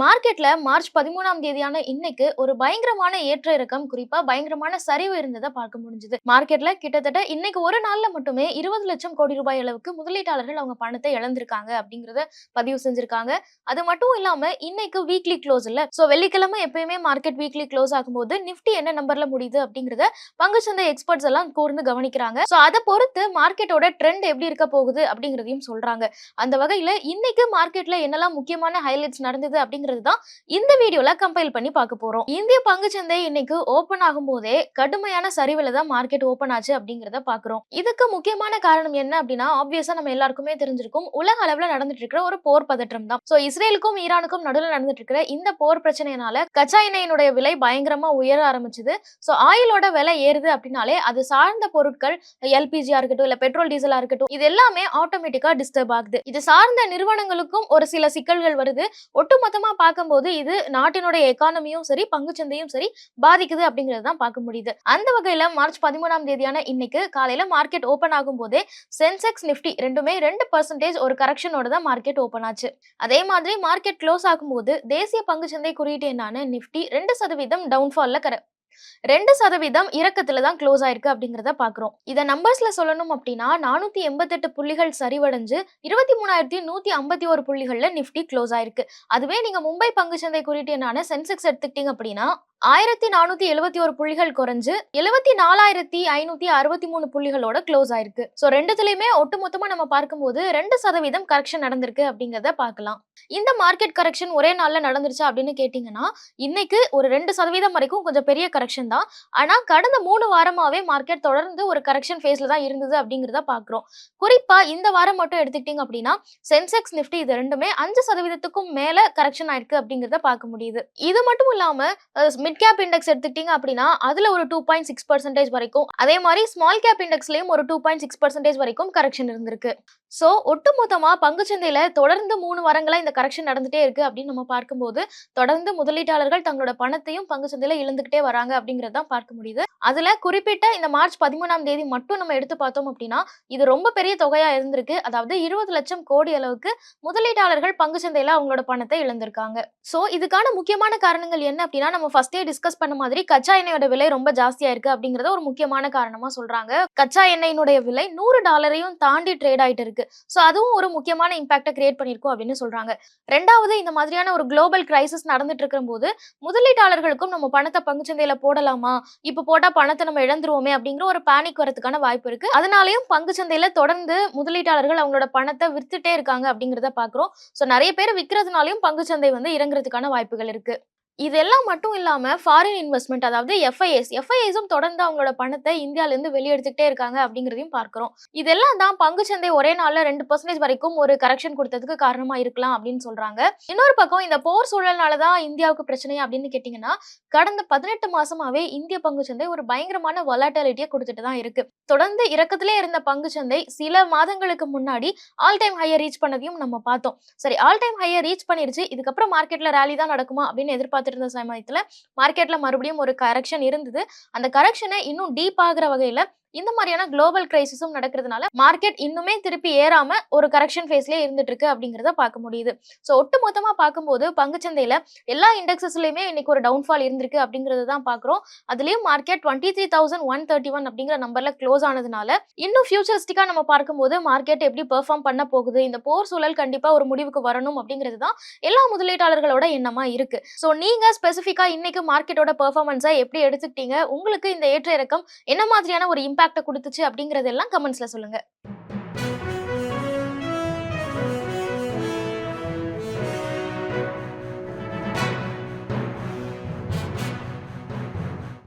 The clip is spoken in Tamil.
மார்க்கெட்ல மார்ச் 13ஆம் தேதியான இன்னைக்கு ஒரு பயங்கரமான ஏற்ற இறக்கம், குறிப்பா பயங்கரமான சரிவு இருந்தத பார்க்க முடிஞ்சது. மார்க்கெட்ல கிட்டத்தட்ட இன்னைக்கு ஒரு நாள்ல மட்டுமே 20 லட்சம் கோடி ரூபாய் அளவுக்கு முதலீட்டாளர்கள் அவங்க பணத்தை இழந்திருக்காங்க அப்படிங்கிறத பதிவு செஞ்சிருக்காங்க. அது மட்டும் இல்லாம இன்னைக்கு வீக்லி க்ளோஸ் இல்ல. சோ வெள்ளிக்கிழமை எப்பயுமே மார்க்கெட் வீக்லி க்ளோஸ் ஆகும்போது நிஃப்டி என்ன நம்பர்ல முடியுது அப்படிங்கிறத பங்குச்சந்தை எக்ஸ்பர்ட்ஸ் எல்லாம் கூர்ந்து கவனிக்கிறாங்க. சோ அதை பொறுத்து மார்க்கெட்டோட ட்ரெண்ட் எப்படி இருக்க போகுது அப்படிங்கிறதையும் சொல்றாங்க. அந்த வகையில இன்னைக்கு மார்க்கெட்ல என்னெல்லாம் முக்கியமான ஹைலைட்ஸ் நடந்தது அப்படிங்கிறது தான் இந்த வீடியோல கம்பைல் பண்ணி பார்க்க போறோம். இந்திய பங்குச்சந்தை இன்னைக்கு ஓபன் ஆகும்போதே கடுமையான சரிவுல தான் மார்க்கெட் ஓபன் ஆச்சு அப்படிங்கறத பாக்குறோம். இதுக்கு முக்கியமான காரணம் என்ன அப்படின்னா, ஆப்வியஸா நம்ம எல்லாருக்குமே தெரிஞ்சிருக்கும், உலக அளவுல நடந்துட்டு இருக்கிற ஒரு போர் பதற்றம் தான். சோ இஸ்ரேலுக்கும் ஈரானுக்கும் நடுவில் நடந்துட்டு இருக்கிற இந்த போர் பிரச்சனையினால கச்சா எண்ணெயினுடைய விலை பயங்கரமா உயர ஆரம்பிச்சது. சோ ஆயிலோட விலை ஏறுது அப்படின்னாலே அது சார்ந்த பொருட்கள், எல்பிஜியா இருக்கட்டும் இல்ல பெட்ரோல் டீசலா இருக்கட்டும், இது எல்லாமே ஆட்டோமேட்டிக்கா டிஸ்டர்ப் ஆகுது. இது சார்ந்த நிறுவனங்களுக்கும் ஒரு சில சிக்கல்கள் வருது. ஒட்டுமொத்தமா பார்க்கும்போது இது நாட்டினுடைய எக்கானமியும் சரி, பங்குச்சந்தையும் சரி பாதிக்குது அப்படிங்கிறது தான் பார்க்க முடியுது. அந்த வகையில மார்ச் 13ஆம் தேதியான இன்னைக்கு காலையில மார்க்கெட் ஓபன் ஆகும் போதே சென்செக்ஸ் நிஃப்டி ரெண்டுமே 2% ஒரு கரெக்ஷனோட தான் மார்க்கெட் ஓபன் ஆச்சு. அதே மாதிரி மார்க்கெட் க்ளோஸ் ஆகும்போது தேசிய பங்குச்சந்தை குறியீட்டு எண்ணான நிஃப்டி 2% டவுன்ஃபால்ல 2% இறக்கத்துல தான் க்ளோஸ் ஆயிருக்கு அப்படிங்கிறத பாக்குறோம். இத நம்பர்ஸ்ல சொல்லணும் அப்படின்னா 488 புள்ளிகள் சரிவடைஞ்சு 23,151 புள்ளிகள்ல நிஃப்டி க்ளோஸ் ஆயிருக்கு. அதுவே நீங்க மும்பை பங்குச்சந்தை குறியீட்டு எண்ணான சென்செக்ஸ் எடுத்துக்கிட்டீங்க அப்படின்னா 1471 புள்ளிகள் குறைஞ்சு 74,563 புள்ளிகளோட க்ளோஸ் ஆயிருக்கு. சோ ரெண்டுத்துலயுமே ஒட்டுமொத்தமா நம்ம பார்க்கும்போது 2% கரெக்ஷன் நடந்திருக்கு அப்படிங்கறத பார்க்கலாம். இந்த மார்க்கெட் கரெக்ஷன் ஒரே நாள்ல நடந்துருச்சா அப்படின்னு கேட்டீங்கன்னா, இன்னைக்கு ஒரு 2% வரைக்கும் கொஞ்சம் பெரிய கரெக்ஷன் தான். ஆனா கடந்த 3 வாரமாவே மார்க்கெட் தொடர்ந்து ஒரு கரெக்ஷன் ஃபேஸ்ல தான் இருந்தது அப்படிங்கறத பார்க்கிறோம். குறிப்பா இந்த வாரம் மட்டும் எடுத்துக்கிட்டீங்க அப்படின்னா சென்செக்ஸ் நிஃப்டி இது ரெண்டுமே 5%க்கும் மேல கரெக்ஷன் ஆயிருக்கு அப்படிங்கறத பார்க்க முடியுது. இது மட்டும் இல்லாம மிட் கேப் இண்டெக்ஸ் எடுத்துக்கிட்டீங்க அப்படின்னா அதுல ஒரு 2.6% வரைக்கும், அதே மாதிரி ஸ்மால் கேப் இண்டெக்ஸ்லயும் ஒரு 2.6% வரைக்கும் கரெக்ஷன் இருந்திருக்கு. சோ ஒட்டுமொத்தமா பங்குச்சந்தையில தொடர்ந்து 3 வாரங்களா இந்த கரெக்ஷன் நடந்துட்டே இருக்கு அப்படின்னு நம்ம பார்க்கும்போது தொடர்ந்து முதலீட்டாளர்கள் தங்களோட பணத்தையும் பங்குச்சந்தையில இழந்துகிட்டே வராங்க அப்படிங்கறத தான் பார்க்க முடியுது. அதுல குறிப்பிட்ட இந்த மார்ச் 13ஆம் தேதி மட்டும் நம்ம எடுத்து பார்த்தோம் அப்படின்னா இது ரொம்ப பெரிய தொகையா இருந்திருக்கு. அதாவது 20 லட்சம் கோடி அளவுக்கு முதலீட்டாளர்கள் பங்குச்சந்தையில அவங்களோட பணத்தை இழந்திருக்காங்க. சோ இதுக்கான முக்கியமான காரணங்கள் என்ன அப்படின்னா, நம்ம ஃபர்ஸ்டே டிஸ்கஸ் பண்ண மாதிரி கச்சா எண்ணெயோட விலை ரொம்ப ஜாஸ்தியா இருக்கு அப்படிங்கறத ஒரு முக்கியமான காரணமா சொல்றாங்க. கச்சா எண்ணெயினுடைய விலை $100 தாண்டி ட்ரேட் ஆயிட்டு இருக்கு. சோ அதுவும் ஒரு முக்கியமான இம்பாக்ட கிரியேட் பண்ணிருக்கும் அப்படின்னு சொல்றாங்க. ரெண்டாவது, இந்த மாதிரியான ஒரு குளோபல் கிரைசிஸ் நடந்துட்டு இருக்கும்போது முதலீட்டாளர்களுக்கும் நம்ம பணத்தை பங்குச்சந்தையில போடலாமா, இப்ப போட்டா பணத்தை நம்ம இழந்துருவோமே அப்படிங்கிற ஒரு பேனிக் வரதுக்கான வாய்ப்பு இருக்கு. அதனாலயும் பங்குச்சந்தையில தொடர்ந்து முதலீட்டாளர்கள் அவங்களோட பணத்தை வித்துட்டே இருக்காங்க அப்படிங்கறத பாக்குறோம். சோ நிறைய பேர் விக்கிறதுனாலயும் பங்குச்சந்தை இறங்குறதுக்கான வாய்ப்புகள் இருக்கு. இதெல்லாம் மட்டும் இல்லாம ஃபாரின் இன்வெஸ்ட்மெண்ட், அதாவது எஃப்ஐஎஸும் தொடர்ந்து அவங்களோட பணத்தை இந்தியால இருந்து வெளியெடுத்துக்கிட்டே இருக்காங்க அப்படிங்கிறதையும் பார்க்கிறோம். இதெல்லாம் தான் பங்குச்சந்தை ஒரே நாள்ல 2% வரைக்கும் ஒரு கரெக்ஷன் கொடுத்ததுக்கு காரணமா இருக்கலாம் அப்படின்னு சொல்றாங்க. இன்னொரு பக்கம் இந்த போர் சூழல்னால தான் இந்தியாவுக்கு பிரச்சனை அப்படின்னு கேட்டீங்கன்னா, கடந்த 18 மாசமாவே இந்திய பங்குச்சந்தை ஒரு பயங்கரமான வொலாட்டிலிட்டியை கொடுத்துட்டு தான் இருக்கு. தொடர்ந்து இறக்கத்திலே இருந்த பங்குச்சந்தை சில மாதங்களுக்கு முன்னாடி ஆல் டைம் ஹையை ரீச் பண்ணதையும் நம்ம பார்த்தோம். சரி, ஆல் டைம் ஹையை ரீச் பண்ணிருச்சு, இதுக்கப்புறம் மார்க்கெட்ல ரேலி தான் நடக்குமா அப்படின்னு எதிர்பார்த்துட்டு இருந்த சமயத்துல மார்க்கெட்ல மறுபடியும் ஒரு கரெக்ஷன் இருந்தது. அந்த கரெக்ஷனை இன்னும் டீப் ஆகுற வகையில இந்த மாதிரியான குளோபல் கிரைசிஸும் நடக்கிறதுனால மார்க்கெட் இன்னுமே திருப்பி ஏறாம ஒரு கரெக்ஷன் ஃபேஸ்லயே இருந்துட்டு இருக்கு அப்படிங்கறத பார்க்க முடியுது. சோ ஒட்டு மொத்தமா பார்க்கும்போது பங்குச்சந்தையில எல்லா இண்டெக்ஸஸ்லயுமே இன்னைக்கு ஒரு டவுன்ஃபால் இருந்திருக்கு அப்படிங்கறத தான் பாக்குறோம். அதுலயும் மார்க்கெட் 23,131 அப்படிங்கிற நம்பர்ல க்ளோஸ் ஆனதுனால இன்னும் ஃபியூச்சரிஸ்டிக்கா நம்ம பார்க்கும்போது மார்க்கெட் எப்படி பெர்ஃபார்ம் பண்ண போகுது, இந்த போர் சூழல் கண்டிப்பா ஒரு முடிவுக்கு வரணும் அப்படிங்கிறது தான் எல்லா முதலீட்டாளர்களோட எண்ணமா இருக்கு. சோ நீங்க ஸ்பெசிஃபிக்கா இன்னைக்கு மார்க்கெட்டோட பெர்ஃபார்மன்ஸை எப்படி எடுத்துக்கிட்டீங்க, உங்களுக்கு இந்த ஏற்ற இறக்கம் என்ன மாதிரியான ஒரு இம்பாக்ட கொடுத்துச்சு அப்படிங்கறதெல்லாம் கமெண்ட்ஸ்ல சொல்லுங்க.